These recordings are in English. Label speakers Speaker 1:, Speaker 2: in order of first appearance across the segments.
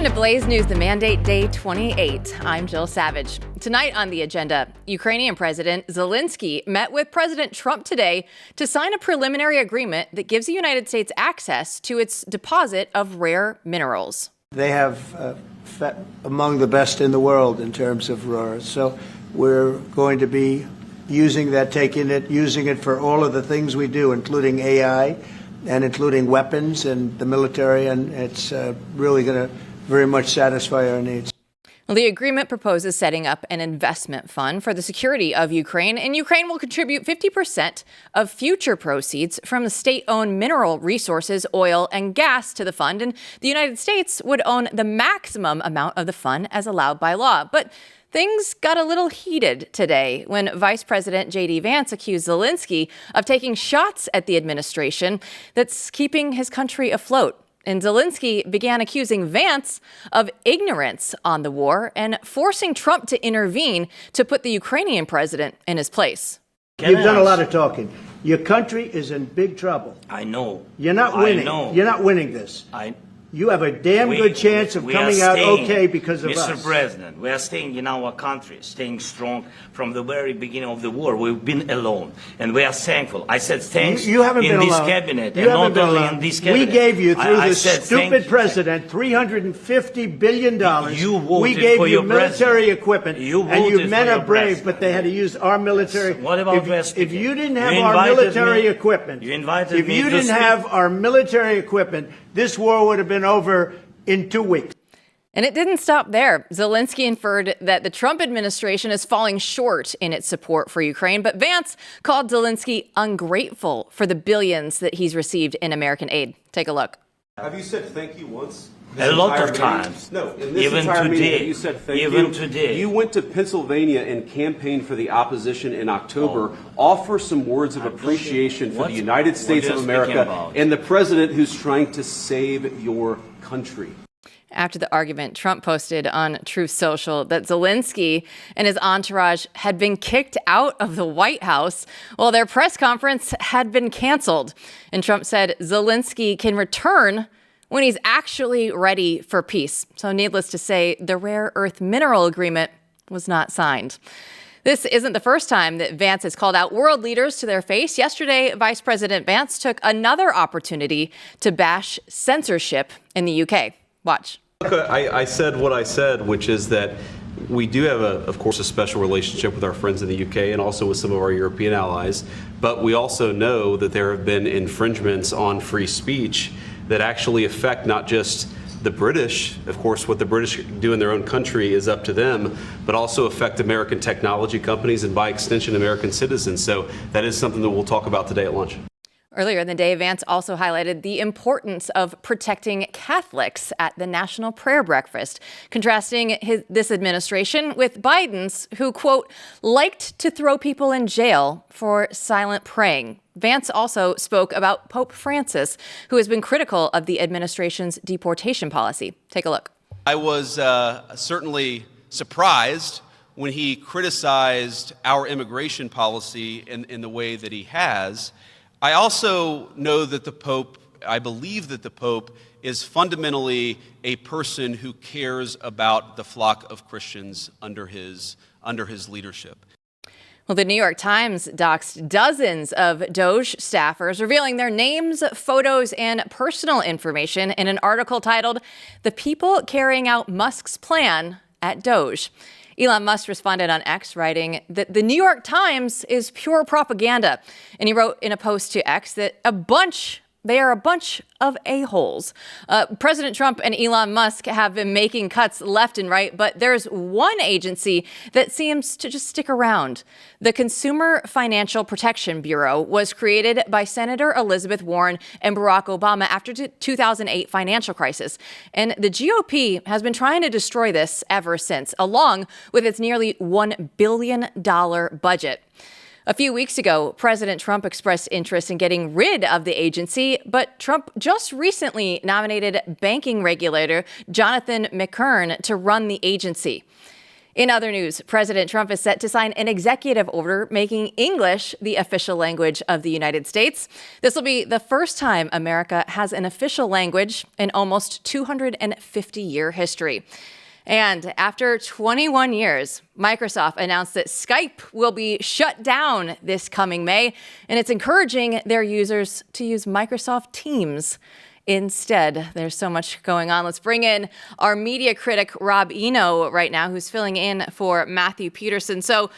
Speaker 1: Welcome to Blaze News, the Mandate Day 28. I'm Jill Savage. Tonight on the agenda, Ukrainian President Zelensky met with President Trump today to sign a preliminary agreement that gives the United States access to its deposit of rare minerals.
Speaker 2: They have among the best in the world in terms of rares. So we're going to be using that, using it for all of the things we do, including AI and including weapons and the military. And it's really going to very much satisfy our needs.
Speaker 1: Well, the agreement proposes setting up an investment fund for the security of Ukraine, and Ukraine will contribute 50% of future proceeds from the state-owned mineral resources, oil and gas to the fund, and the United States would own the maximum amount of the fund as allowed by law. But things got a little heated today when Vice President JD Vance accused Zelensky of taking shots at the administration that's keeping his country afloat. And Zelensky began accusing Vance of ignorance on the war and forcing Trump to intervene to put the Ukrainian president in his place.
Speaker 2: You've done a lot of talking. Your country is in big trouble.
Speaker 3: I know.
Speaker 2: You're not winning. You're not winning this. You have a damn good chance of coming out okay because of us.
Speaker 3: Mr. President, we are staying in our country, staying strong from the very beginning of the war. We've been alone, and we are thankful. I said thanks
Speaker 2: you haven't
Speaker 3: in
Speaker 2: been
Speaker 3: this
Speaker 2: alone.
Speaker 3: cabinet,
Speaker 2: you
Speaker 3: and
Speaker 2: haven't
Speaker 3: not
Speaker 2: been
Speaker 3: only
Speaker 2: alone.
Speaker 3: in this cabinet.
Speaker 2: We gave you, through this stupid president,
Speaker 3: $350
Speaker 2: $350 billion. We gave you military equipment, and you men are brave, but they had to use our military.
Speaker 3: What about
Speaker 2: if you didn't have our military equipment,
Speaker 3: if
Speaker 2: you didn't have our military equipment, this war would have been over in 2 weeks.
Speaker 1: And it didn't stop there. Zelensky inferred that the Trump administration is falling short in its support for Ukraine, but Vance called Zelensky ungrateful for the billions that he's received in American aid. Take a look.
Speaker 4: Have you said thank you once?
Speaker 3: A lot of times.
Speaker 4: No, in this
Speaker 3: even
Speaker 4: entire
Speaker 3: today.
Speaker 4: meeting, you said thank
Speaker 3: even
Speaker 4: you.
Speaker 3: Today.
Speaker 4: You went to Pennsylvania and campaigned for the opposition in October. Offer some words of appreciation for the United States of America and the president who's trying to save your country.
Speaker 1: After the argument, Trump posted on Truth Social that Zelensky and his entourage had been kicked out of the White House while their press conference had been canceled. And Trump said Zelensky can return when he's actually ready for peace. So needless to say, the rare earth mineral agreement was not signed. This isn't the first time that Vance has called out world leaders to their face. Yesterday, Vice President Vance took another opportunity to bash censorship in the UK. Watch.
Speaker 4: I said what I said, which is that we do have, of course, a special relationship with our friends in the UK and also with some of our European allies. But we also know that there have been infringements on free speech that actually affect not just the British. Of course, what the British do in their own country is up to them, but also affect American technology companies and by extension, American citizens. So that is something that we'll talk about today at lunch.
Speaker 1: Earlier in the day, Vance also highlighted the importance of protecting Catholics at the National Prayer Breakfast, contrasting this administration with Biden's, who, quote, liked to throw people in jail for silent praying. Vance also spoke about Pope Francis, who has been critical of the administration's deportation policy. Take a look.
Speaker 5: I was certainly surprised when he criticized our immigration policy in the way that he has. I also know that I believe that the Pope is fundamentally a person who cares about the flock of Christians under his leadership.
Speaker 1: Well, the New York Times doxed dozens of DOGE staffers, revealing their names, photos, and personal information in an article titled, "The People Carrying Out Musk's Plan at DOGE." Elon Musk responded on X, writing that the New York Times is pure propaganda. And he wrote in a post to X that they are a bunch of a-holes. President Trump and Elon Musk have been making cuts left and right, but there's one agency that seems to just stick around. The Consumer Financial Protection Bureau was created by Senator Elizabeth Warren and Barack Obama after the 2008 financial crisis. And the GOP has been trying to destroy this ever since, along with its nearly $1 billion budget. A few weeks ago, President Trump expressed interest in getting rid of the agency, but Trump just recently nominated banking regulator Jonathan McKern to run the agency. In other news, President Trump is set to sign an executive order making English the official language of the United States. This will be the first time America has an official language in almost 250-year history. And after 21 years, Microsoft announced that Skype will be shut down this coming May, and it's encouraging their users to use Microsoft Teams instead. There's so much going on. Let's bring in our media critic, Rob Eno, right now, who's filling in for Matthew Peterson. So,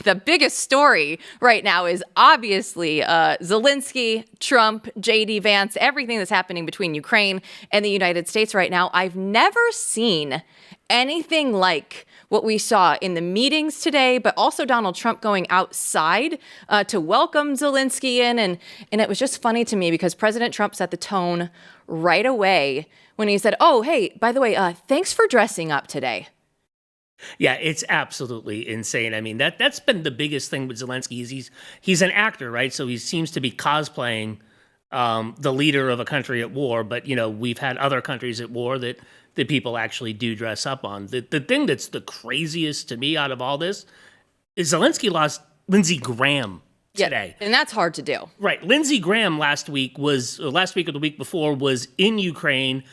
Speaker 1: the biggest story right now is obviously Zelensky, Trump, JD Vance, everything that's happening between Ukraine and the United States right now. I've never seen anything like what we saw in the meetings today, but also Donald Trump going outside to welcome Zelensky in. And it was just funny to me because President Trump set the tone right away when he said, oh, hey, by the way, thanks for dressing up today.
Speaker 6: Yeah, it's absolutely insane. I mean, that's been the biggest thing with Zelensky is he's an actor, right? So he seems to be cosplaying the leader of a country at war. But, we've had other countries at war that people actually do dress up on. The thing that's the craziest to me out of all this is Zelensky lost Lindsey Graham today.
Speaker 1: Yeah, and that's hard to do.
Speaker 6: Right. Lindsey Graham last week or the week before was in Ukraine,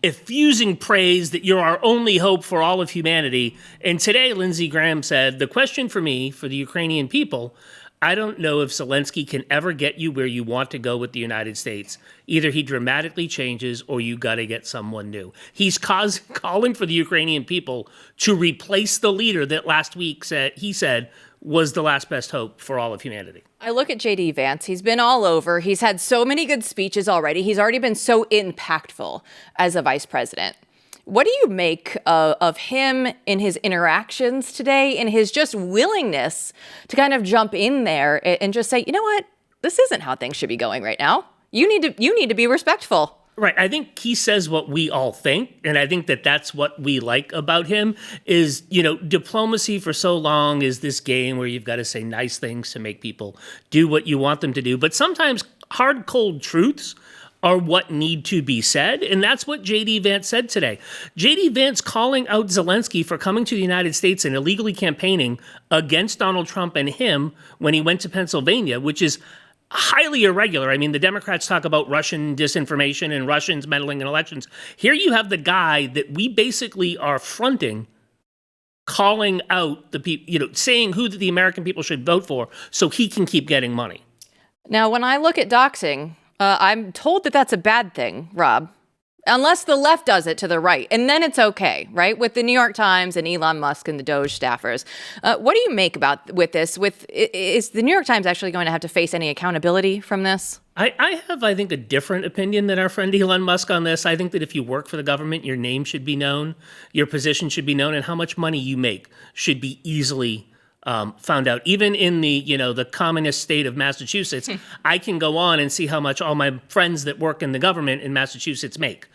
Speaker 6: effusing praise that you're our only hope for all of humanity. And today, Lindsey Graham said, the question for me, for the Ukrainian people, I don't know if Zelensky can ever get you where you want to go with the United States. Either he dramatically changes or you got to get someone new. He's calling for the Ukrainian people to replace the leader that last week he said was the last best hope for all of humanity.
Speaker 1: I look at JD Vance. He's been all over. He's had so many good speeches already. He's already been so impactful as a vice president. What do you make of him in his interactions today, in his just willingness to kind of jump in there and just say, you know what, this isn't how things should be going right now. You need to be respectful.
Speaker 6: Right. I think he says what we all think. And I think that's what we like about him is, diplomacy for so long is this game where you've got to say nice things to make people do what you want them to do. But sometimes hard, cold truths are what need to be said. And that's what JD Vance said today. JD Vance calling out Zelensky for coming to the United States and illegally campaigning against Donald Trump and him when he went to Pennsylvania, which is highly irregular. I mean, the Democrats talk about Russian disinformation and Russians meddling in elections. Here you have the guy that we basically are fronting, calling out the people, saying who the American people should vote for so he can keep getting money.
Speaker 1: Now, when I look at doxing, I'm told that that's a bad thing, Rob, unless the left does it to the right. And then it's okay, right? With the New York Times and Elon Musk and the DOGE staffers. What do you make with this? Is the New York Times actually going to have to face any accountability from this?
Speaker 6: I have, I think, a different opinion than our friend Elon Musk on this. I think that if you work for the government, your name should be known, your position should be known, and how much money you make should be easily found out. Even in the communist state of Massachusetts, I can go on and see how much all my friends that work in the government in Massachusetts make.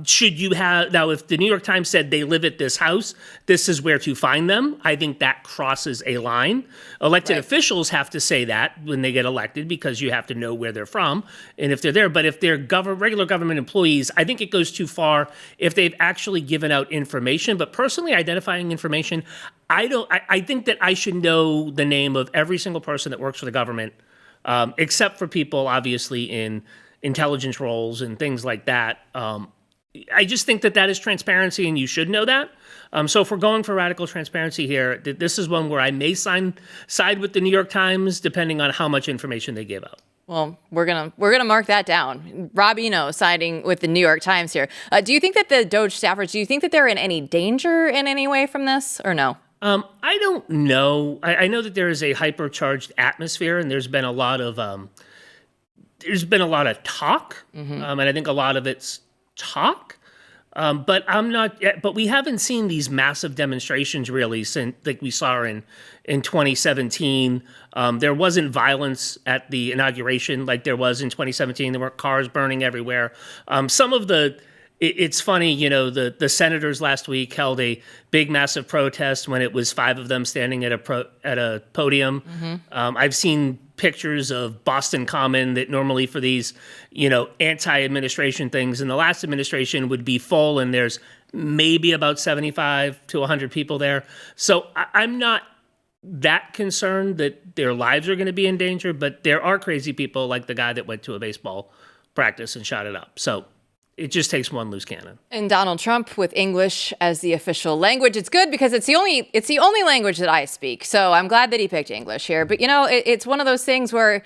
Speaker 6: Should you have, now if the New York Times said they live at this house, this is where to find them, I think that crosses a line. Elected officials have to say that when they get elected because you have to know where they're from and if they're there. But if they're regular government employees, I think it goes too far if they've actually given out information. But personally, identifying information, I think that I should know the name of every single person that works for the government, except for people obviously in intelligence roles and things like that. I just think that is transparency and you should know that. So if we're going for radical transparency here, this is one where I may side with the New York Times depending on how much information they give out.
Speaker 1: Well, we're gonna mark that down. Rob Eno siding with the New York Times here. Do you think that the DOGE staffers, do you think that they're in any danger in any way from this or no?
Speaker 6: I don't know. I know that there is a hypercharged atmosphere, and there's been a lot of talk, and I think a lot of it's talk. But I'm not. But we haven't seen these massive demonstrations really since, like we saw in 2017. There wasn't violence at the inauguration like there was in 2017. There weren't cars burning everywhere. It's funny, the senators last week held a big, massive protest when it was 5 of them standing at a podium. I've seen pictures of Boston Common that normally for these, anti-administration things in the last administration would be full, and there's maybe about 75 to 100 people there. So I'm not that concerned that their lives are going to be in danger, but there are crazy people like the guy that went to a baseball practice and shot it up. So it just takes one loose cannon.
Speaker 1: And Donald Trump with English as the official language. It's good because it's the only language that I speak. So I'm glad that he picked English here. But, it's one of those things where,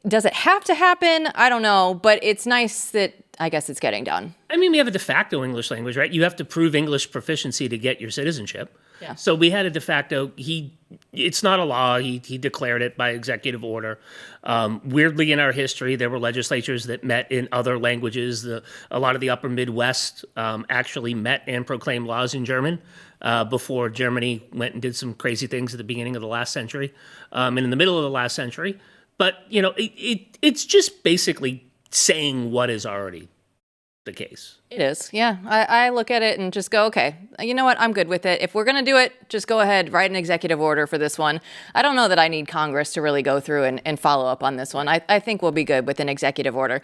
Speaker 1: does it have to happen? I don't know. But it's nice that I guess it's getting done.
Speaker 6: I mean, we have a de facto English language, right? You have to prove English proficiency to get your citizenship.
Speaker 1: Yeah.
Speaker 6: So we had a de facto. It's not a law. He declared it by executive order. Weirdly, in our history, there were legislatures that met in other languages. A lot of the upper Midwest actually met and proclaimed laws in German before Germany went and did some crazy things at the beginning of the last century and in the middle of the last century. But, it's just basically saying what is already the case.
Speaker 1: It is. Yeah. I look at it and just go, okay, you know what? I'm good with it. If we're going to do it, just go ahead, write an executive order for this one. I don't know that I need Congress to really go through and follow up on this one. I think we'll be good with an executive order.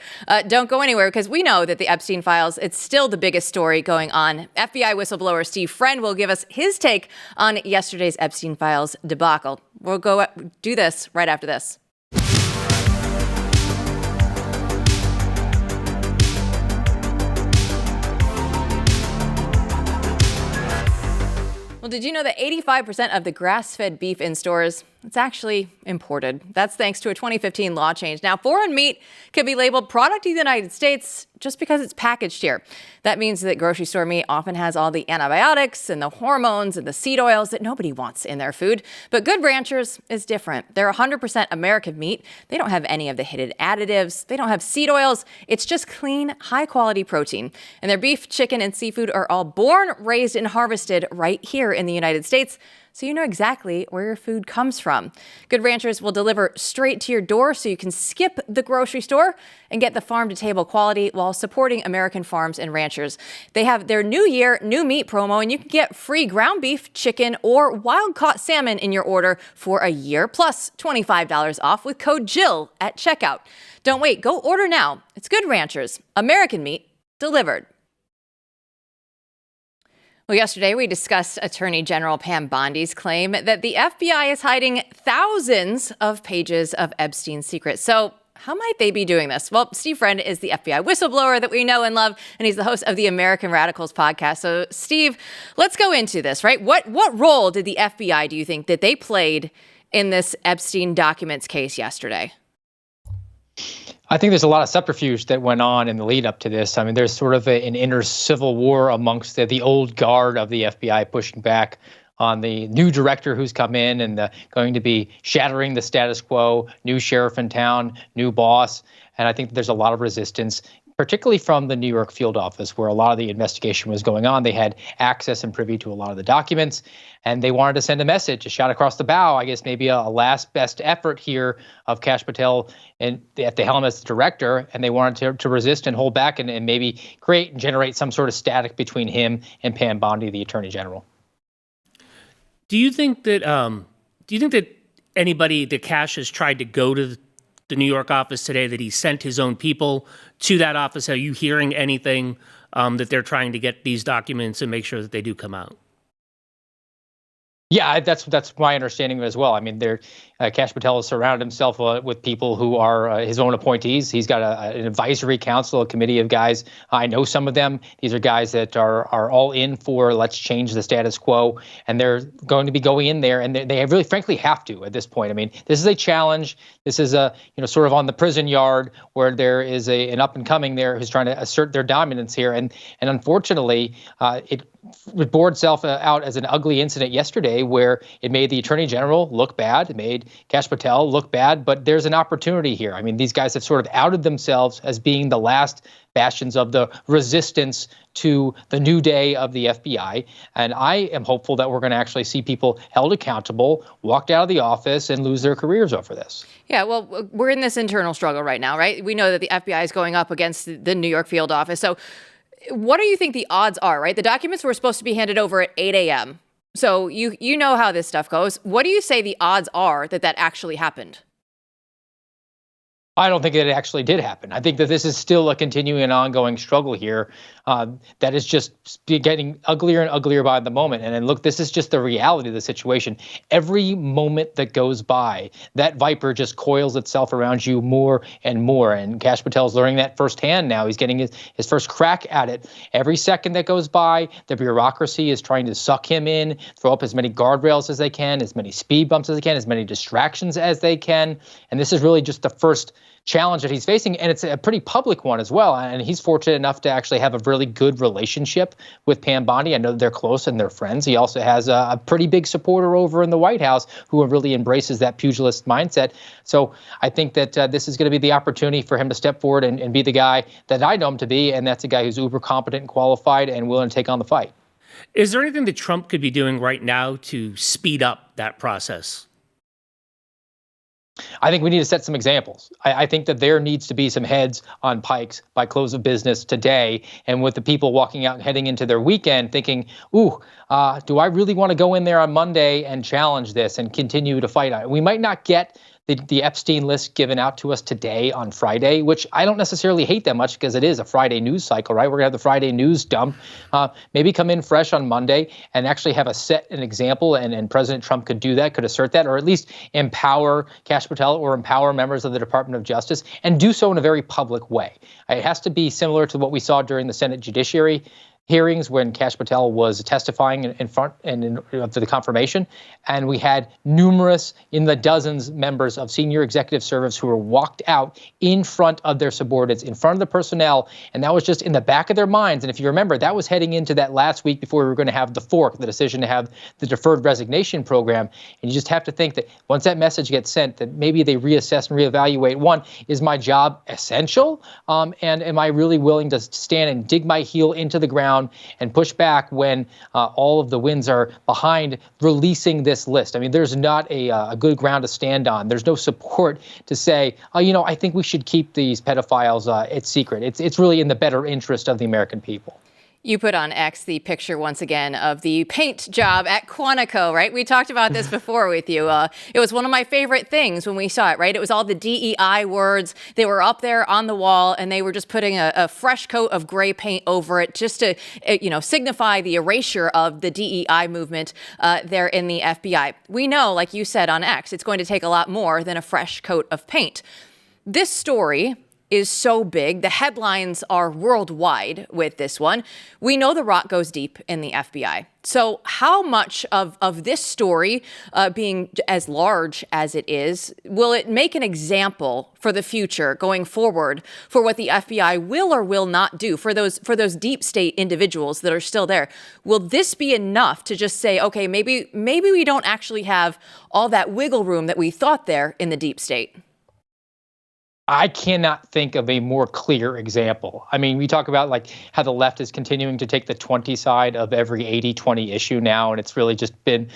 Speaker 1: Don't go anywhere because we know that the Epstein files, it's still the biggest story going on. FBI whistleblower Steve Friend will give us his take on yesterday's Epstein files debacle. We'll go do this right after this. Well, did you know that 85% of the grass-fed beef in stores, it's actually imported? That's thanks to a 2015 law change. Now, foreign meat can be labeled product of the United States just because it's packaged here. That means that grocery store meat often has all the antibiotics and the hormones and the seed oils that nobody wants in their food. But Good Ranchers is different. They're 100% American meat. They don't have any of the hidden additives. They don't have seed oils. It's just clean, high-quality protein. And their beef, chicken, and seafood are all born, raised, and harvested right here in the United States, so you know exactly where your food comes from. Good Ranchers will deliver straight to your door so you can skip the grocery store and get the farm-to-table quality while supporting American farms and ranchers. They have their New Year, New Meat promo, and you can get free ground beef, chicken, or wild-caught salmon in your order for a year, plus $25 off with code JILL at checkout. Don't wait. Go order now. It's Good Ranchers. American meat delivered. Well, yesterday we discussed Attorney General Pam Bondi's claim that the FBI is hiding thousands of pages of Epstein's secrets. So how might they be doing this? Well, Steve Friend is the FBI whistleblower that we know and love, and he's the host of the American Radicals podcast. So, Steve, let's go into this, right? What role did the FBI, do you think, that they played in this Epstein documents case yesterday?
Speaker 7: I think there's a lot of subterfuge that went on in the lead up to this. I mean, there's sort of an inner civil war amongst the old guard of the FBI pushing back on the new director who's come in and going to be shattering the status quo, new sheriff in town, new boss. And I think there's a lot of resistance, particularly from the New York field office, where a lot of the investigation was going on. They had access and privy to a lot of the documents, and they wanted to send a message, a shot across the bow, I guess maybe a last best effort here of Kash Patel and at the helm as the director, and they wanted to resist and hold back and maybe create and generate some sort of static between him and Pam Bondi, the Attorney General.
Speaker 6: Do you think that anybody that Kash has tried to go to the New York office today, that he sent his own people to that office? Are you hearing anything that they're trying to get these documents and make sure that they do come out?
Speaker 7: Yeah, that's my understanding as well. I mean, Kash Patel has surrounded himself with people who are his own appointees. He's got an advisory council, a committee of guys. I know some of them. These are guys that are all in for let's change the status quo, and they're going to be going in there, and they really, frankly, have to at this point. I mean, this is a challenge. This is sort of on the prison yard where there is an up and coming there who's trying to assert their dominance here, and unfortunately, it bore itself out as an ugly incident yesterday where it made the Attorney General look bad. It made Kash Patel look bad, but there's an opportunity here. I mean, these guys have sort of outed themselves as being the last bastions of the resistance to the new day of the FBI. And I am hopeful that we're going to actually see people held accountable, walked out of the office, and lose their careers over this.
Speaker 1: Yeah, well, we're in this internal struggle right now, right? We know that the FBI is going up against the New York field office. So what do you think the odds are, right? The documents were supposed to be handed over at 8 a.m. So you know how this stuff goes. What do you say the odds are that actually happened?
Speaker 7: I don't think that it actually did happen. I think that this is still a continuing and ongoing struggle here that is just getting uglier and uglier by the moment. And then look, this is just the reality of the situation. Every moment that goes by, that viper just coils itself around you more and more. And Kash Patel's learning that firsthand now. He's getting his first crack at it. Every second that goes by, the bureaucracy is trying to suck him in, throw up as many guardrails as they can, as many speed bumps as they can, as many distractions as they can. And this is really just the first challenge that he's facing, and it's a pretty public one as well. And he's fortunate enough to actually have a really good relationship with Pam Bondi. I know they're close and they're friends. He also has a pretty big supporter over in the White House who really embraces that pugilist mindset. So I think that this is going to be the opportunity for him to step forward and be the guy that I know him to be, and that's a guy who's uber competent and qualified and willing to take on the fight.
Speaker 6: Is there anything that Trump could be doing right now to speed up that process?
Speaker 7: I think we need to set some examples. I think that there needs to be some heads on pikes by close of business today, and with the people walking out and heading into their weekend thinking, ooh, do I really want to go in there on Monday and challenge this and continue to fight on it? We might not get the Epstein list given out to us today on Friday, which I don't necessarily hate that much because it is a Friday news cycle, right? We're going to have the Friday news dump. Maybe come in fresh on Monday and actually have an example, and President Trump could do that, could assert that, or at least empower Kash Patel or empower members of the Department of Justice, and do so in a very public way. It has to be similar to what we saw during the Senate Judiciary hearings when Kash Patel was testifying in front of the confirmation, and we had numerous, in the dozens, members of senior executive service who were walked out in front of their subordinates, in front of the personnel, and that was just in the back of their minds. And if you remember, that was heading into that last week before we were going to have the fork, the decision to have the deferred resignation program. And you just have to think that once that message gets sent, that maybe they reassess and reevaluate, one, is my job essential? And am I really willing to stand and dig my heel into the ground and push back when all of the winds are behind releasing this list? I mean, there's not a good ground to stand on. There's no support to say, oh, I think we should keep these pedophiles it's secret. It's really in the better interest of the American people.
Speaker 1: You put on X the picture once again of the paint job at Quantico, right? We talked about this before with you. It was one of my favorite things when we saw it, right? It was all the DEI words. They were up there on the wall, and they were just putting a fresh coat of gray paint over it just to, signify the erasure of the DEI movement there in the FBI. We know, like you said on X, it's going to take a lot more than a fresh coat of paint. This story is so big. The headlines are worldwide with this one. We know the rot goes deep in the FBI. So how much of this story being as large as it is, will it make an example for the future going forward for what the FBI will or will not do for those deep state individuals that are still there? Will this be enough to just say, okay, maybe we don't actually have all that wiggle room that we thought there in the deep state?
Speaker 7: I cannot think of a more clear example. I mean, we talk about like how the left is continuing to take the 20 side of every 80-20 issue now, and it's really just been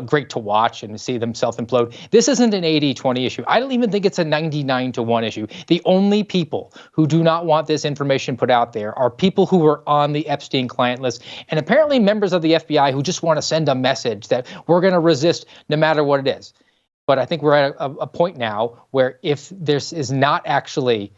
Speaker 7: great to watch and to see them self-implode. This isn't an 80-20 issue. I don't even think it's a 99-1 issue. The only people who do not want this information put out there are people who are on the Epstein client list, and apparently members of the FBI who just want to send a message that we're going to resist no matter what it is. But I think we're at a point now where if this is not actually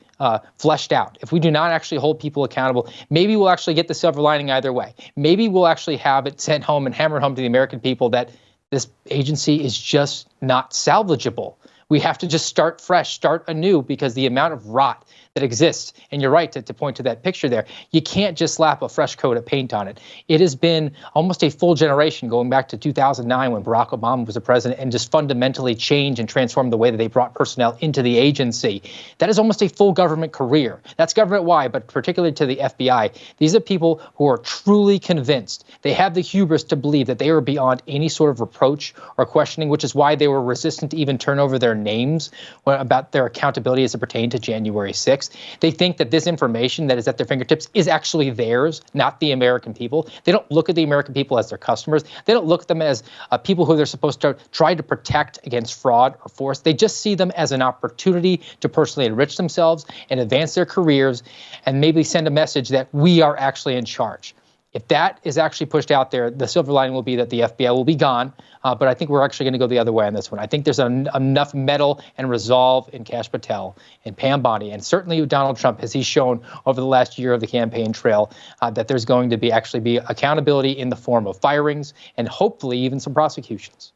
Speaker 7: fleshed out, if we do not actually hold people accountable, maybe we'll actually get the silver lining either way. Maybe we'll actually have it sent home and hammered home to the American people that this agency is just not salvageable. We have to just start fresh, start anew, because the amount of rot that exists, and you're right to point to that picture there, you can't just slap a fresh coat of paint on it. It has been almost a full generation going back to 2009 when Barack Obama was the president, and just fundamentally change and transform the way that they brought personnel into the agency. That is almost a full government career. That's government-wide, but particularly to the FBI. These are people who are truly convinced. They have the hubris to believe that they are beyond any sort of reproach or questioning, which is why they were resistant to even turn over their names about their accountability as it pertained to January 6th. They think that this information that is at their fingertips is actually theirs, not the American people. They don't look at the American people as their customers. They don't look at them as people who they're supposed to try to protect against fraud or force. They just see them as an opportunity to personally enrich themselves and advance their careers and maybe send a message that we are actually in charge. If that is actually pushed out there, the silver lining will be that the FBI will be gone. But I think we're actually going to go the other way on this one. I think there's enough mettle and resolve in Kash Patel and Pam Bondi, and certainly Donald Trump, as he's shown over the last year of the campaign trail, that there's going to be accountability in the form of firings and hopefully even some prosecutions.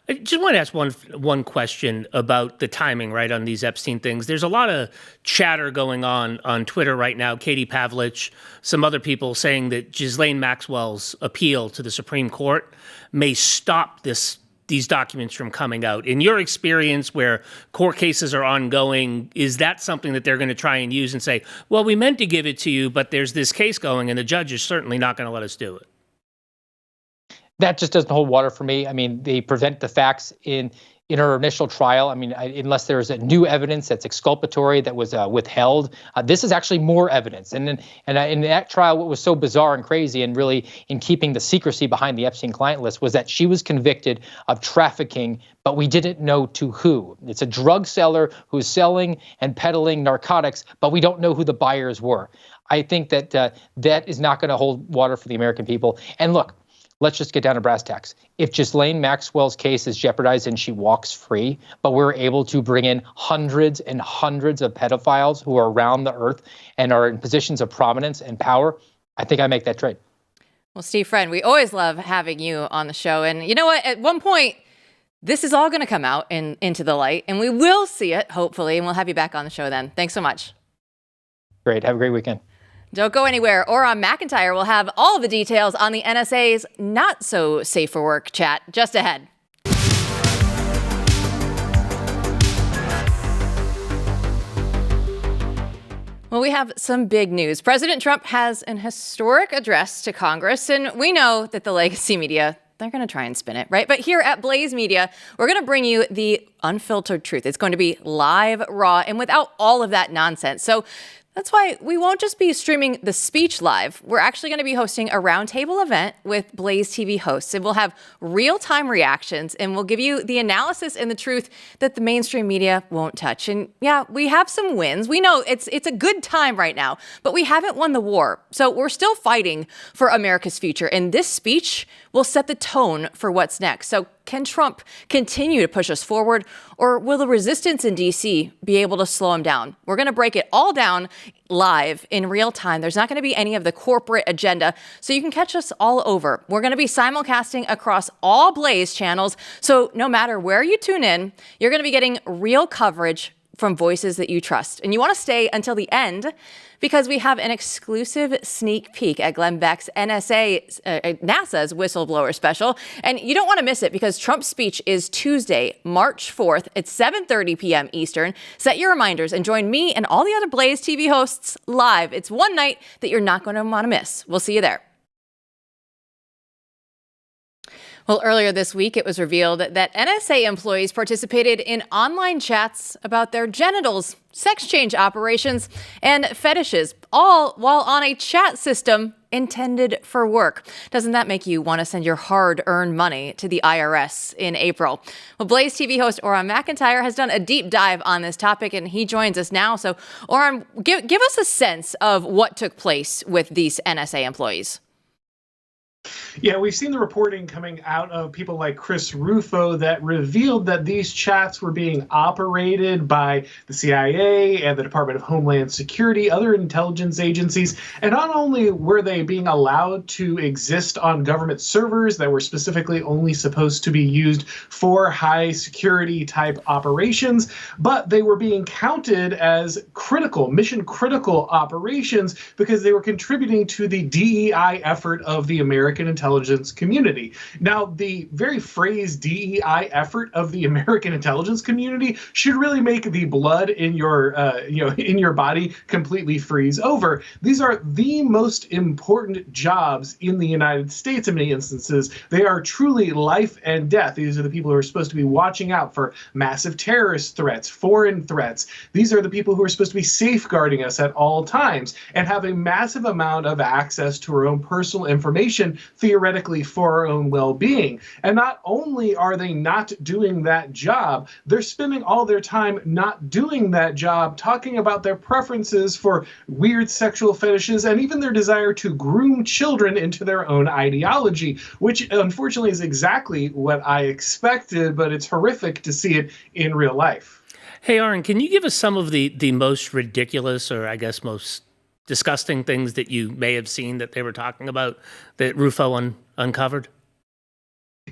Speaker 6: I just want to ask one question about the timing, right, on these Epstein things. There's a lot of chatter going on Twitter right now. Katie Pavlich, some other people saying that Ghislaine Maxwell's appeal to the Supreme Court may stop these documents from coming out. In your experience, where court cases are ongoing, is that something that they're going to try and use and say, well, we meant to give it to you, but there's this case going, and the judge is certainly not going to let us do it?
Speaker 7: That just doesn't hold water for me. I mean, they present the facts in her initial trial. I mean, unless there's a new evidence that's exculpatory that was withheld, this is actually more evidence. And in that trial, what was so bizarre and crazy and really in keeping the secrecy behind the Epstein client list was that she was convicted of trafficking, but we didn't know to who. It's a drug seller who's selling and peddling narcotics, but we don't know who the buyers were. I think that that is not going to hold water for the American people. And look, let's just get down to brass tacks. If Ghislaine Maxwell's case is jeopardized and she walks free, but we're able to bring in hundreds and hundreds of pedophiles who are around the earth and are in positions of prominence and power, I think I make that trade.
Speaker 1: Well, Steve Friend, we always love having you on the show. And you know what? At one point, this is all going to come out into the light, and we will see it, hopefully, and we'll have you back on the show then. Thanks so much.
Speaker 7: Great. Have a great weekend.
Speaker 1: Don't go anywhere. Auron MacIntyre will have all of the details on the NSA's not so safe for work chat just ahead. Well, we have some big news. President Trump has an historic address to Congress, and we know that the legacy media, they're going to try and spin it, right? But here at Blaze Media, we're going to bring you the unfiltered truth. It's going to be live, raw, and without all of that nonsense. So that's why we won't just be streaming the speech live. We're actually going to be hosting a roundtable event with Blaze TV hosts, and we'll have real-time reactions, and we'll give you the analysis and the truth that the mainstream media won't touch. And yeah, we have some wins. We know it's a good time right now, but we haven't won the war. So we're still fighting for America's future, and this speech will set the tone for what's next. So can Trump continue to push us forward, or will the resistance in D.C. be able to slow him down? We're going to break it all down live in real time. There's not going to be any of the corporate agenda, so you can catch us all over. We're going to be simulcasting across all Blaze channels, so no matter where you tune in, you're going to be getting real coverage from voices that you trust. And you want to stay until the end because we have an exclusive sneak peek at Glenn Beck's NSA's whistleblower special. And you don't want to miss it because Trump's speech is Tuesday, March 4th at 7:30 p.m. Eastern. Set your reminders and join me and all the other Blaze TV hosts live. It's one night that you're not going to want to miss. We'll see you there. Well, earlier this week, it was revealed that NSA employees participated in online chats about their genitals, sex change operations, and fetishes, all while on a chat system intended for work. Doesn't that make you want to send your hard-earned money to the IRS in April? Well, Blaze TV host Auron MacIntyre has done a deep dive on this topic, and he joins us now. So, Auron, give us a sense of what took place with these NSA employees.
Speaker 8: Yeah, we've seen the reporting coming out of people like Chris Rufo that revealed that these chats were being operated by the CIA and the Department of Homeland Security, other intelligence agencies. And not only were they being allowed to exist on government servers that were specifically only supposed to be used for high security type operations, but they were being counted as critical, mission critical operations because they were contributing to the DEI effort of the American intelligence community. Now, the very phrase DEI effort of the American intelligence community should really make the blood in your, in your body completely freeze over. These are the most important jobs in the United States in many instances. They are truly life and death. These are the people who are supposed to be watching out for massive terrorist threats, foreign threats. These are the people who are supposed to be safeguarding us at all times and have a massive amount of access to our own personal information theoretically for our own well-being. And not only are they not doing that job, they're spending all their time not doing that job, talking about their preferences for weird sexual fetishes and even their desire to groom children into their own ideology, which unfortunately is exactly what I expected, but it's horrific to see it in real life.
Speaker 6: Hey, Auron, can you give us some of the most ridiculous, or I guess most disgusting things that you may have seen that they were talking about that Rufo uncovered?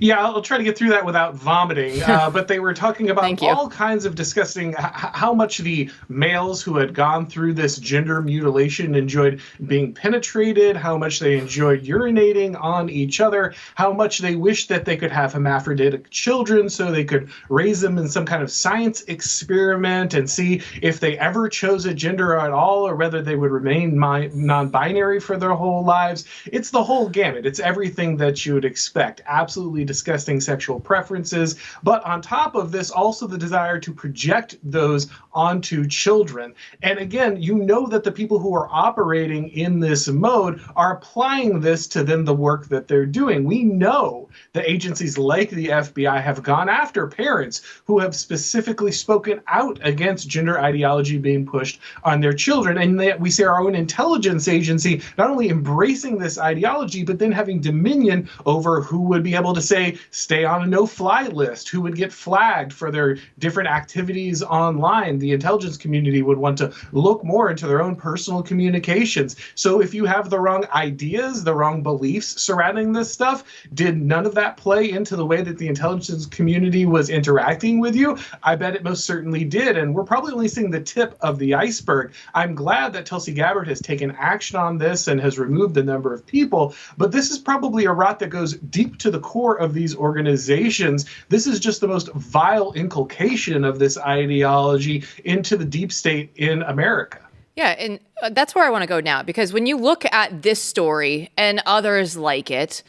Speaker 8: Yeah, I'll try to get through that without vomiting. But they were talking about all kinds of disgusting, how much the males who had gone through this gender mutilation enjoyed being penetrated, how much they enjoyed urinating on each other, how much they wished that they could have hermaphroditic children so they could raise them in some kind of science experiment and see if they ever chose a gender at all or whether they would remain non-binary for their whole lives. It's the whole gamut. It's everything that you would expect. Absolutely disgusting sexual preferences, but on top of this, also the desire to project those onto children. And again, you know that the people who are operating in this mode are applying this to then the work that they're doing. We know that agencies like the FBI have gone after parents who have specifically spoken out against gender ideology being pushed on their children. And that we see our own intelligence agency not only embracing this ideology, but then having dominion over who would be able to say, stay on a no-fly list, who would get flagged for their different activities online. The intelligence community would want to look more into their own personal communications. So if you have the wrong ideas, the wrong beliefs surrounding this stuff, did none of that play into the way that the intelligence community was interacting with you? I bet it most certainly did, and we're probably only seeing the tip of the iceberg. I'm glad that Tulsi Gabbard has taken action on this and has removed a number of people, but this is probably a rot that goes deep to the core of these organizations. This is just the most vile inculcation of this ideology into the deep state in America.
Speaker 1: Yeah, and that's where I want to go now, because when you look at this story and others like it,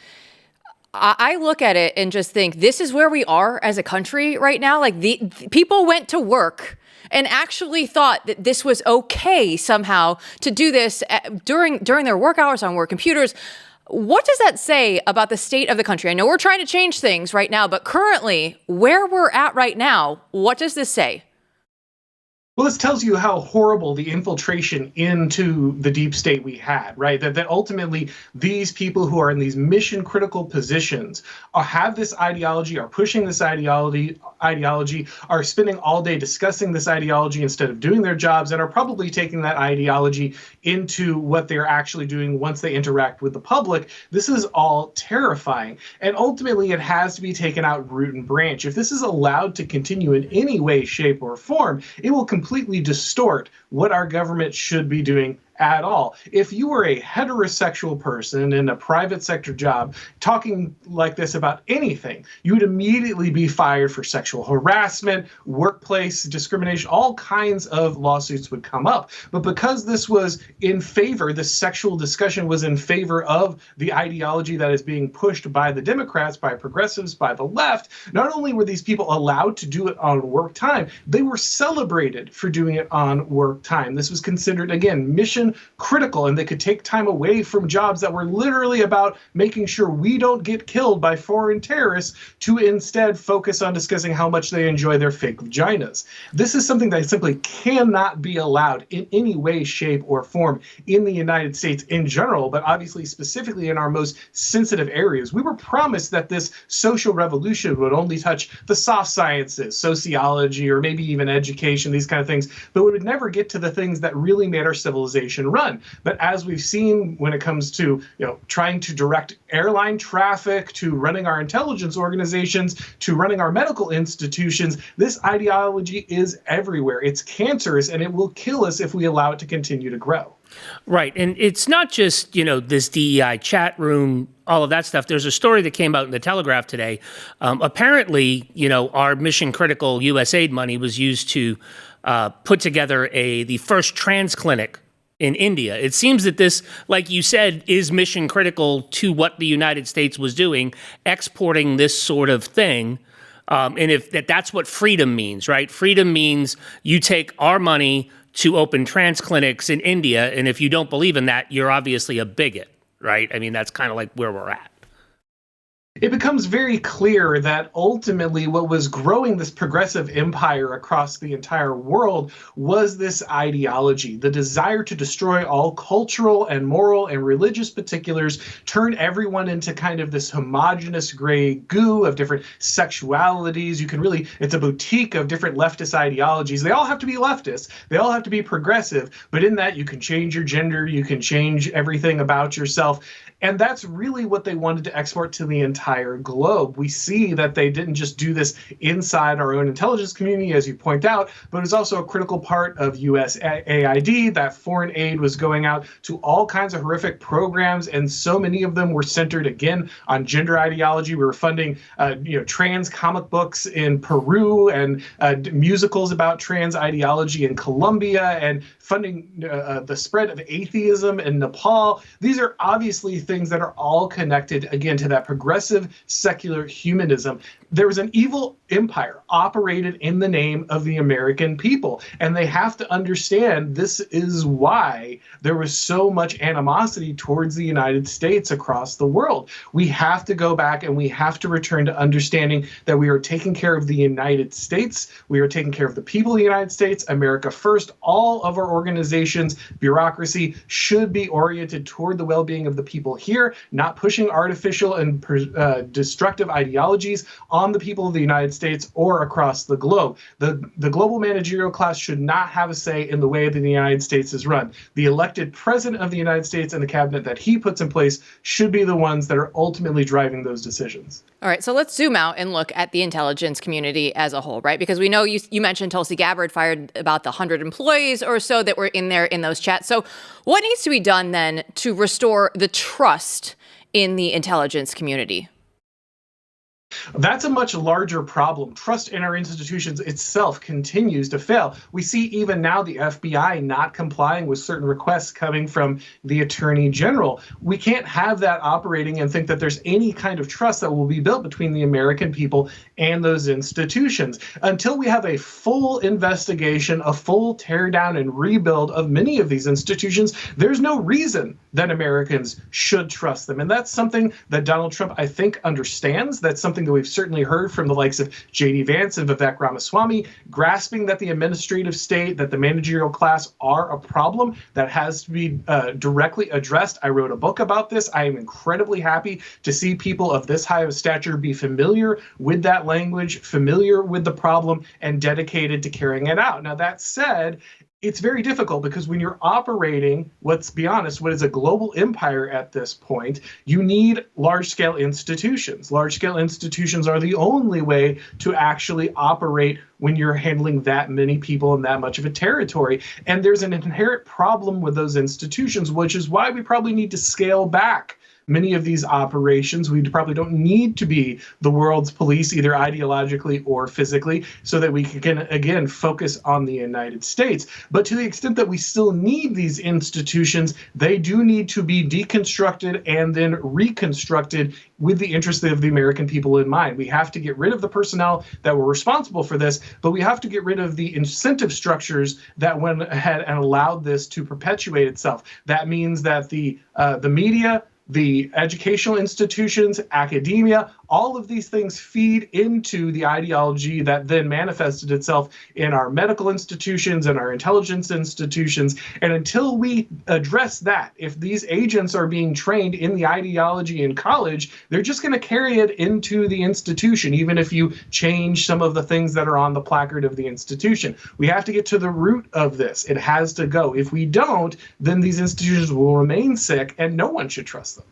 Speaker 1: I look at it and just think this is where we are as a country right now. Like the people went to work and actually thought that this was okay somehow to do this during their work hours on work computers. What does that say about the state of the country? I know we're trying to change things right now, but currently, where we're at right now, what does this say?
Speaker 8: Well, this tells you how horrible the infiltration into the deep state we had, right? That ultimately these people who are in these mission critical positions have this ideology, are pushing this ideology, are spending all day discussing this ideology instead of doing their jobs, and are probably taking that ideology into what they're actually doing once they interact with the public. This is all terrifying. And ultimately, it has to be taken out root and branch. If this is allowed to continue in any way, shape, or form, it will completely distort what our government should be doing at all. If you were a heterosexual person in a private sector job talking like this about anything, you would immediately be fired for sexual harassment, workplace discrimination, all kinds of lawsuits would come up. But because this was in favor, the sexual discussion was in favor of the ideology that is being pushed by the Democrats, by progressives, by the left, not only were these people allowed to do it on work time, they were celebrated for doing it on work time. This was considered, again, mission critical, and they could take time away from jobs that were literally about making sure we don't get killed by foreign terrorists to instead focus on discussing how much they enjoy their fake vaginas. This is something that simply cannot be allowed in any way, shape, or form in the United States in general, but obviously specifically in our most sensitive areas. We were promised that this social revolution would only touch the soft sciences, sociology, or maybe even education, these kind of things, but we would never get to the things that really made our civilization run. But as we've seen when it comes to trying to direct airline traffic, to running our intelligence organizations, to running our medical institutions, this ideology is everywhere. It's cancerous, and it will kill us if we allow it to continue to grow.
Speaker 6: Right. And it's not just, this DEI chat room, all of that stuff. There's a story that came out in the Telegraph today. Apparently, our mission critical USAID money was used to put together the first trans clinic in India. It seems that this, like you said, is mission critical to what the United States was doing, exporting this sort of thing. And if that's what freedom means, right? Freedom means you take our money to open trans clinics in India, and if you don't believe in that, you're obviously a bigot, right? I mean, that's kind of like where we're at.
Speaker 8: It becomes very clear that ultimately what was growing this progressive empire across the entire world was this ideology, the desire to destroy all cultural and moral and religious particulars, turn everyone into kind of this homogenous gray goo of different sexualities. It's a boutique of different leftist ideologies. They all have to be leftist. They all have to be progressive. But in that, you can change your gender. You can change everything about yourself. And that's really what they wanted to export to the entire globe. We see that they didn't just do this inside our own intelligence community, as you point out, but it was also a critical part of USAID. That foreign aid was going out to all kinds of horrific programs, and so many of them were centered, again, on gender ideology. We were funding trans comic books in Peru and musicals about trans ideology in Colombia, and funding the spread of atheism in Nepal. These are obviously things that are all connected, again, to that progressive secular humanism. There was an evil empire operated in the name of the American people, and they have to understand this is why there was so much animosity towards the United States across the world. We have to go back and we have to return to understanding that we are taking care of the United States. We are taking care of the people of the United States, America first. All of our organizations, bureaucracy should be oriented toward the well-being of the people here, not pushing artificial and destructive ideologies on the people of the United States or across the globe. The global managerial class should not have a say in the way that the United States is run. The elected president of the United States and the cabinet that he puts in place should be the ones that are ultimately driving those decisions.
Speaker 1: All right, so let's zoom out and look at the intelligence community as a whole, right? Because we know you mentioned Tulsi Gabbard fired about the 100 employees or so that were in there in those chats. So what needs to be done then to restore the trust in the intelligence community?
Speaker 8: That's a much larger problem. Trust in our institutions itself continues to fail. We see even now the FBI not complying with certain requests coming from the Attorney General. We can't have that operating and think that there's any kind of trust that will be built between the American people and those institutions. Until we have a full investigation, a full tear down and rebuild of many of these institutions, there's no reason that Americans should trust them. And that's something that Donald Trump, I think, understands. That's something that we've certainly heard from the likes of JD Vance and Vivek Ramaswamy, grasping that the administrative state, that the managerial class are a problem that has to be directly addressed. I wrote a book about this. I am incredibly happy to see people of this high of stature be familiar with that language, familiar with the problem, and dedicated to carrying it out. Now, that said, it's very difficult because when you're operating, let's be honest, what is a global empire at this point, you need large-scale institutions. Large-scale institutions are the only way to actually operate when you're handling that many people in that much of a territory. And there's an inherent problem with those institutions, which is why we probably need to scale back many of these operations. We probably don't need to be the world's police, either ideologically or physically, so that we can, again, focus on the United States. But to the extent that we still need these institutions, they do need to be deconstructed and then reconstructed with the interests of the American people in mind. We have to get rid of the personnel that were responsible for this, but we have to get rid of the incentive structures that went ahead and allowed this to perpetuate itself. That means that the media, the educational institutions, academia, all of these things feed into the ideology that then manifested itself in our medical institutions and our intelligence institutions. And until we address that, if these agents are being trained in the ideology in college, they're just going to carry it into the institution, even if you change some of the things that are on the placard of the institution. We have to get to the root of this. It has to go. If we don't, then these institutions will remain sick and no one should trust them.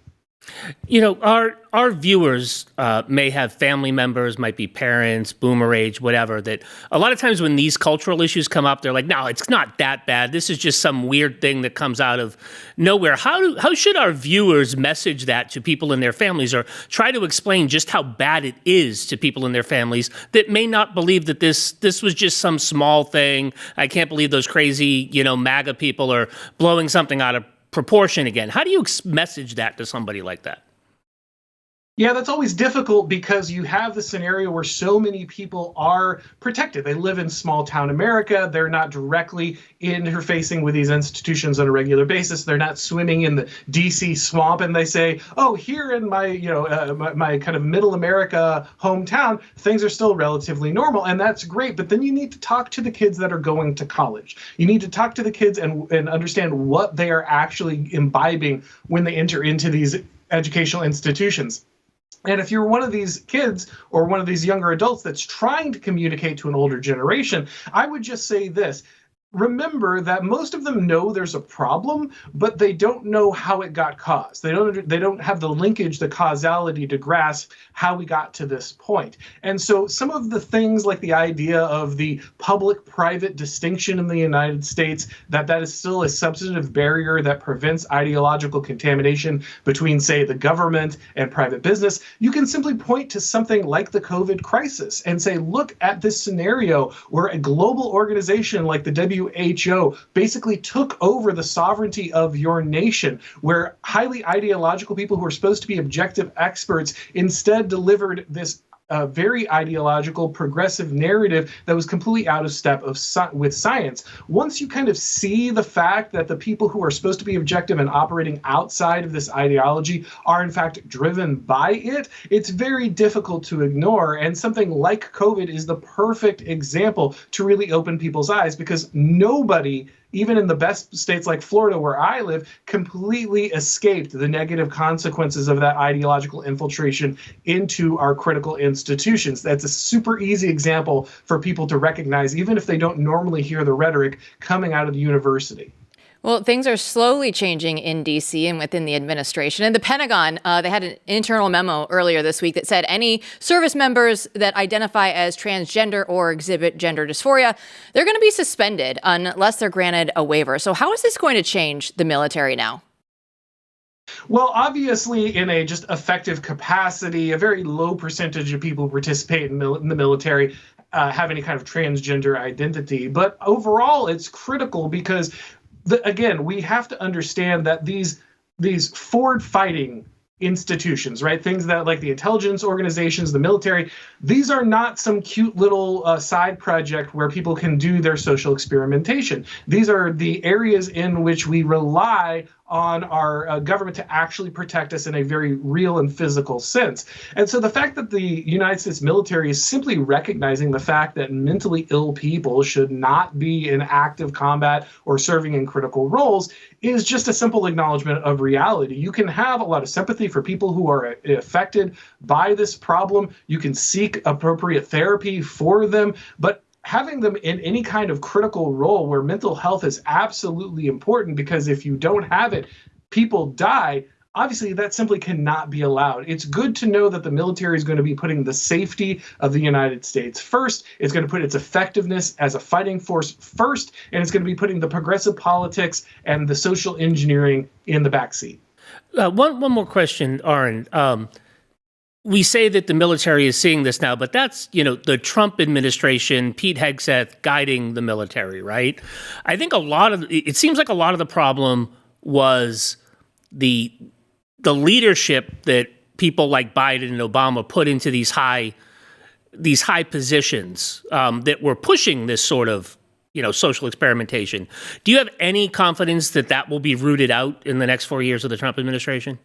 Speaker 6: You know, our viewers may have family members, might be parents, boomer age, whatever, that a lot of times when these cultural issues come up, they're like, no, it's not that bad. This is just some weird thing that comes out of nowhere. How should our viewers message that to people in their families, or try to explain just how bad it is to people in their families that may not believe that this was just some small thing? I can't believe those crazy, MAGA people are blowing something out of proportion again. How do you message that to somebody like that?
Speaker 8: Yeah, that's always difficult because you have the scenario where so many people are protected. They live in small town America. They're not directly interfacing with these institutions on a regular basis. They're not swimming in the DC swamp, and they say, "Oh, here in my, my kind of middle America hometown, things are still relatively normal," and that's great. But then you need to talk to the kids that are going to college. You need to talk to the kids and understand what they are actually imbibing when they enter into these educational institutions. And if you're one of these kids or one of these younger adults that's trying to communicate to an older generation, I would just say this. Remember that most of them know there's a problem, but they don't know how it got caused. They don't have the linkage, the causality to grasp how we got to this point. And so some of the things like the idea of the public-private distinction in the United States, that is still a substantive barrier that prevents ideological contamination between, say, the government and private business, you can simply point to something like the COVID crisis and say, look at this scenario where a global organization like the WHO basically took over the sovereignty of your nation, where highly ideological people who are supposed to be objective experts instead delivered this very ideological, progressive narrative that was completely out of step with science. Once you kind of see the fact that the people who are supposed to be objective and operating outside of this ideology are in fact driven by it, it's very difficult to ignore. And something like COVID is the perfect example to really open people's eyes, because nobody, even in the best states like Florida, where I live, completely escaped the negative consequences of that ideological infiltration into our critical institutions. That's a super easy example for people to recognize, even if they don't normally hear the rhetoric coming out of the university.
Speaker 1: Well, things are slowly changing in D.C. and within the administration. And the Pentagon, they had an internal memo earlier this week that said any service members that identify as transgender or exhibit gender dysphoria, they're going to be suspended unless they're granted a waiver. So how is this going to change the military now?
Speaker 8: Well, obviously, in a just effective capacity, a very low percentage of people who participate in the military have any kind of transgender identity. But overall, it's critical because again, we have to understand that these forward-fighting institutions, right? Things that like the intelligence organizations, the military, these are not some cute little side project where people can do their social experimentation. These are the areas in which we rely on our government to actually protect us in a very real and physical sense. And so the fact that the United States military is simply recognizing the fact that mentally ill people should not be in active combat or serving in critical roles is just a simple acknowledgement of reality. You can have a lot of sympathy for people who are affected by this problem. You can seek appropriate therapy for them, but having them in any kind of critical role where mental health is absolutely important, because if you don't have it, people die. Obviously, that simply cannot be allowed. It's good to know that the military is going to be putting the safety of the United States first. It's going to put its effectiveness as a fighting force first, and it's going to be putting the progressive politics and the social engineering in the backseat.
Speaker 6: One more question, Auron. We say that the military is seeing this now, but that's, the Trump administration, Pete Hegseth guiding the military, right? I think it seems like a lot of the problem was the leadership that people like Biden and Obama put into these high positions that were pushing this sort of, social experimentation. Do you have any confidence that that will be rooted out in the next 4 years of the Trump administration?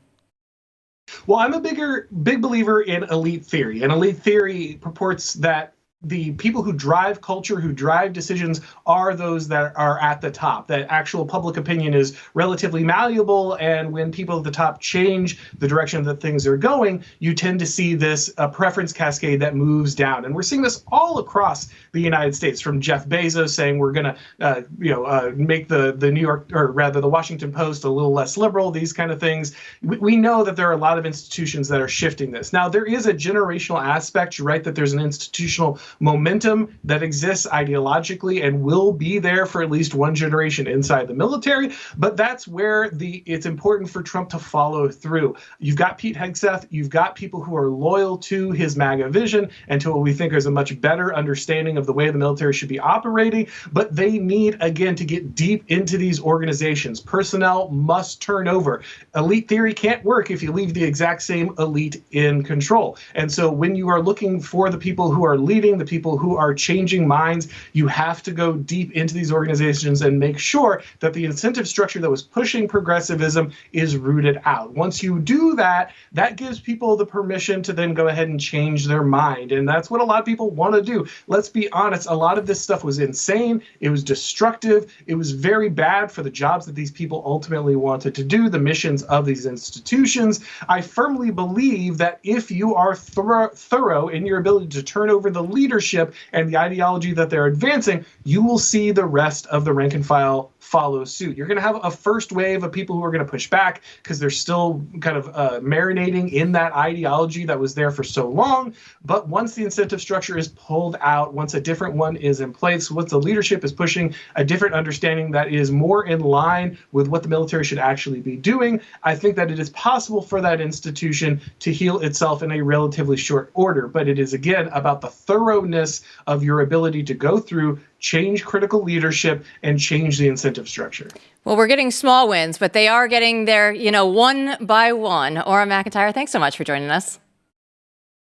Speaker 8: Well, I'm a big believer in elite theory. And elite theory purports that the people who drive culture, who drive decisions, are those that are at the top, that actual public opinion is relatively malleable. And when people at the top change the direction that things are going, you tend to see this preference cascade that moves down. And we're seeing this all across the United States, from Jeff Bezos saying we're going to make the New York, or rather the Washington Post, a little less liberal, these kind of things. We know that there are a lot of institutions that are shifting this. Now, there is a generational aspect. You're right that there's an institutional momentum that exists ideologically and will be there for at least one generation inside the military. But that's where it's important for Trump to follow through. You've got Pete Hegseth, you've got people who are loyal to his MAGA vision and to what we think is a much better understanding of the way the military should be operating. But they need, again, to get deep into these organizations. Personnel must turn over. Elite theory can't work if you leave the exact same elite in control. And so when you are looking for the people who are leading, the people who are changing minds, you have to go deep into these organizations and make sure that the incentive structure that was pushing progressivism is rooted out. Once you do that, that gives people the permission to then go ahead and change their mind. And that's what a lot of people want to do. Let's be honest, a lot of this stuff was insane. It was destructive. It was very bad for the jobs that these people ultimately wanted to do, the missions of these institutions. I firmly believe that if you are thorough in your ability to turn over the leadership and the ideology that they're advancing, you will see the rest of the rank and file follow suit. You're going to have a first wave of people who are going to push back because they're still kind of marinating in that ideology that was there for so long. But once the incentive structure is pulled out, once a different one is in place, once the leadership is pushing a different understanding that is more in line with what the military should actually be doing, I think that it is possible for that institution to heal itself in a relatively short order. But it is, again, about the thoroughness of your ability to go through, change critical leadership, and change the incentive structure.
Speaker 1: Well, we're getting small wins, but they are getting there, one by one. Auron MacIntyre, thanks so much for joining us.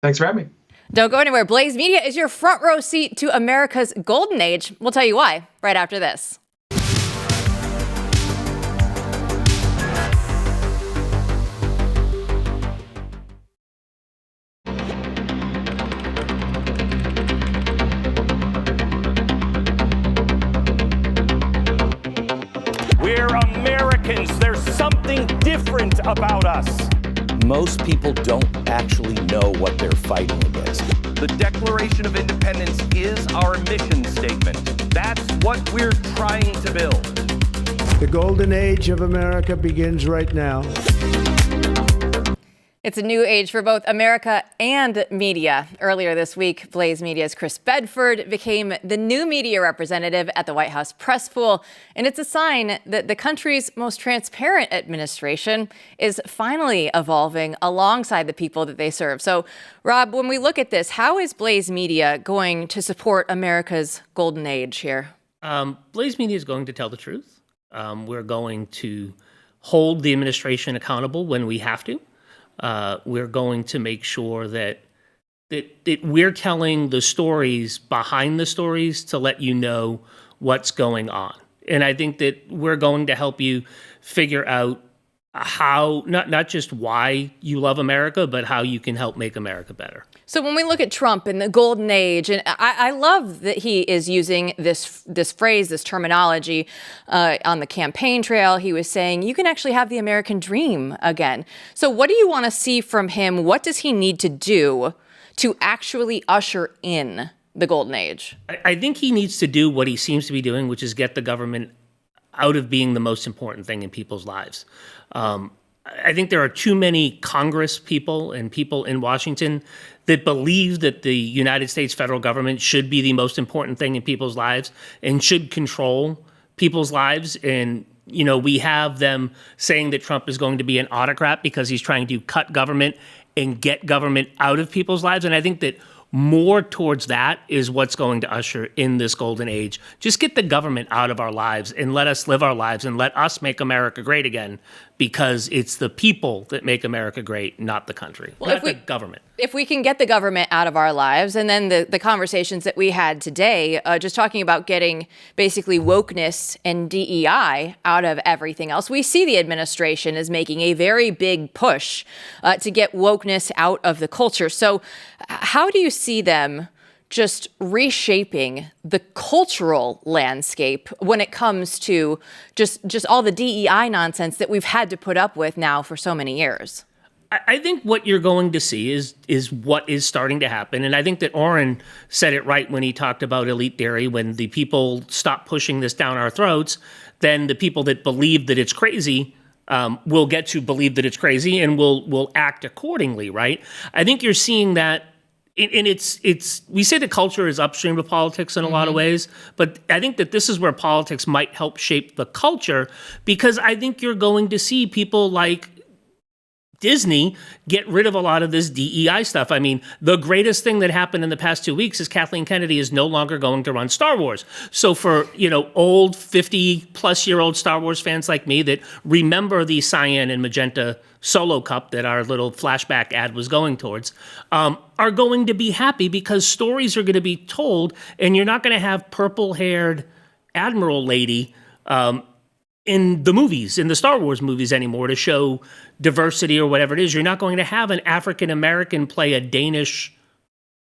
Speaker 8: Thanks for having me.
Speaker 1: Don't go anywhere. Blaze Media is your front row seat to America's golden age. We'll tell you why right after this.
Speaker 9: We're Americans. There's something different about us.
Speaker 10: Most people don't actually know what they're fighting against.
Speaker 9: The Declaration of Independence is our mission statement. That's what we're trying to build.
Speaker 2: The golden age of America begins right now.
Speaker 1: It's a new age for both America and media. Earlier this week, Blaze Media's Chris Bedford became the new media representative at the White House press pool. And it's a sign that the country's most transparent administration is finally evolving alongside the people that they serve. So, Rob, when we look at this, how is Blaze Media going to support America's golden age here?
Speaker 6: Blaze Media is going to tell the truth. We're going to hold the administration accountable when we have to. We're going to make sure that we're telling the stories behind the stories to let you know what's going on. And I think that we're going to help you figure out how, not just why you love America, but how you can help make America better.
Speaker 1: So when we look at Trump and the golden age, and I love that he is using this phrase, this terminology on the campaign trail. He was saying you can actually have the American dream again. So what do you want to see from him? What does he need to do to actually usher in the golden age?
Speaker 6: I think he needs to do what he seems to be doing, which is get the government out of being the most important thing in people's lives. I think there are too many Congress people and people in Washington that believe that the United States federal government should be the most important thing in people's lives and should control people's lives. And, we have them saying that Trump is going to be an autocrat because he's trying to cut government and get government out of people's lives. And I think that more towards that is what's going to usher in this golden age. Just get the government out of our lives and let us live our lives and let us make America great again, because it's the people that make America great, not the country, not the government.
Speaker 1: If we can get the government out of our lives, and then the conversations that we had today, just talking about getting basically wokeness and DEI out of everything else, we see the administration is making a very big push to get wokeness out of the culture. So how do you see them just reshaping the cultural landscape when it comes to just all the DEI nonsense that we've had to put up with now for so many years?
Speaker 6: I think what you're going to see is what is starting to happen. And I think that Auron said it right when he talked about elite theory. When the people stop pushing this down our throats, then the people that believe that it's crazy will get to believe that it's crazy and will act accordingly, right? I think you're seeing that and it's we say the culture is upstream of politics in a lot of ways, but I think that this is where politics might help shape the culture, because I think you're going to see people like Disney get rid of a lot of this DEI stuff. I mean, the greatest thing that happened in the past 2 weeks is Kathleen Kennedy is no longer going to run Star Wars. So for, old 50-plus-year-old Star Wars fans like me that remember the cyan and magenta Solo Cup that our little flashback ad was going towards, are going to be happy because stories are going to be told, and you're not going to have purple-haired Admiral lady in the movies, in the Star Wars movies anymore to show diversity or whatever it is. You're not going to have an African-American play a Danish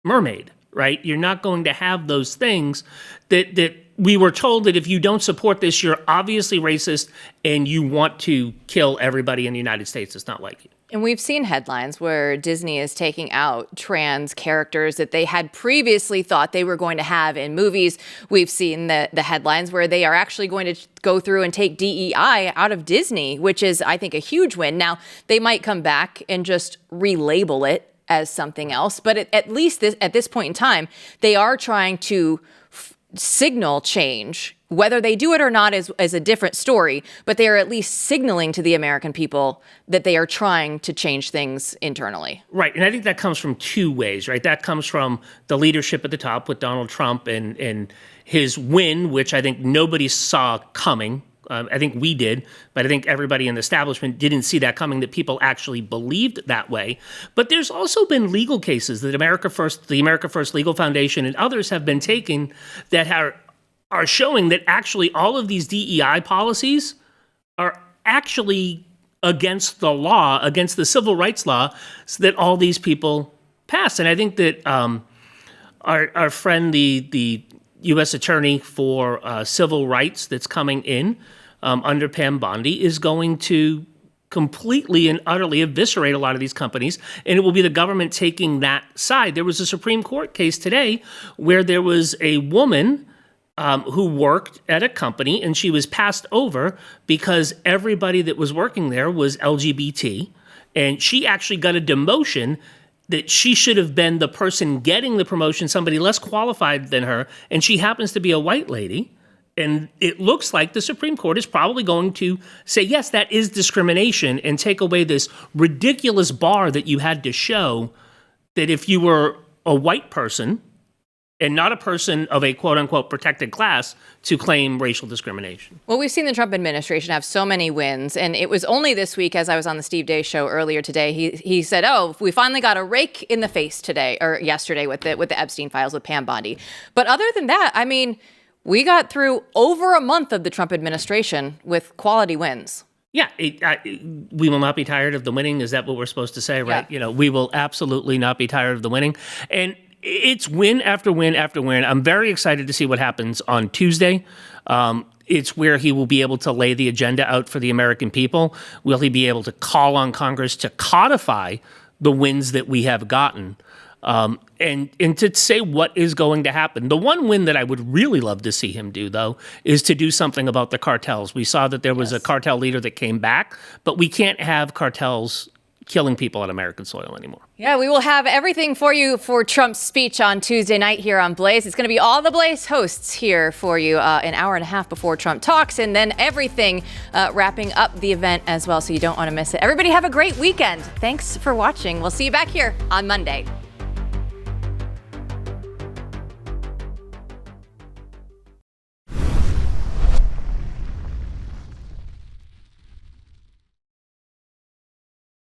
Speaker 6: mermaid, right? You're not going to have those things that we were told that if you don't support this, you're obviously racist and you want to kill everybody in the United States that's not like you.
Speaker 1: And we've seen headlines where Disney is taking out trans characters that they had previously thought they were going to have in movies. We've seen the headlines where they are actually going to go through and take DEI out of Disney, which is, I think, a huge win. Now, they might come back and just relabel it as something else, but at least at this point in time, they are trying to signal change. Whether they do it or not is a different story, but they are at least signaling to the American people that they are trying to change things internally.
Speaker 6: Right, and I think that comes from two ways, right? That comes from the leadership at the top with Donald Trump and his win, which I think nobody saw coming. I think we did, but I think everybody in the establishment didn't see that coming, that people actually believed that way. But there's also been legal cases that the America First Legal Foundation and others have been taking that are showing that actually all of these DEI policies are actually against the law, against the civil rights law that all these people passed. And I think that our friend, the U.S. Attorney for Civil Rights that's coming in under Pam Bondi is going to completely and utterly eviscerate a lot of these companies, and it will be the government taking that side. There was a Supreme Court case today where there was a woman who worked at a company, and she was passed over because everybody that was working there was LGBT, and she actually got a demotion that she should have been the person getting the promotion, somebody less qualified than her, and she happens to be a white lady. And it looks like the Supreme Court is probably going to say, yes, that is discrimination, and take away this ridiculous bar that you had to show that if you were a white person and not a person of a quote-unquote protected class to claim racial discrimination.
Speaker 1: Well, we've seen the Trump administration have so many wins, and it was only this week, as I was on the Steve Day show earlier today, he said, oh, we finally got a rake in the face today, or yesterday with the Epstein files with Pam Bondi. But other than that, I mean, we got through over a month of the Trump administration with quality wins.
Speaker 6: Yeah, we will not be tired of the winning. Is that what we're supposed to say, right?
Speaker 1: Yeah.
Speaker 6: We will absolutely not be tired of the winning. And it's win after win after win. I'm very excited to see what happens on Tuesday. It's where he will be able to lay the agenda out for the American people. Will he be able to call on Congress to codify the wins that we have gotten? And to say what is going to happen. The one win that I would really love to see him do, though, is to do something about the cartels. We saw that there was a cartel leader that came back, but we can't have cartels killing people on American soil anymore.
Speaker 1: Yeah, we will have everything for you for Trump's speech on Tuesday night here on Blaze. It's going to be all the Blaze hosts here for you an hour and a half before Trump talks, and then everything wrapping up the event as well, so you don't want to miss it. Everybody have a great weekend. Thanks for watching. We'll see you back here on Monday.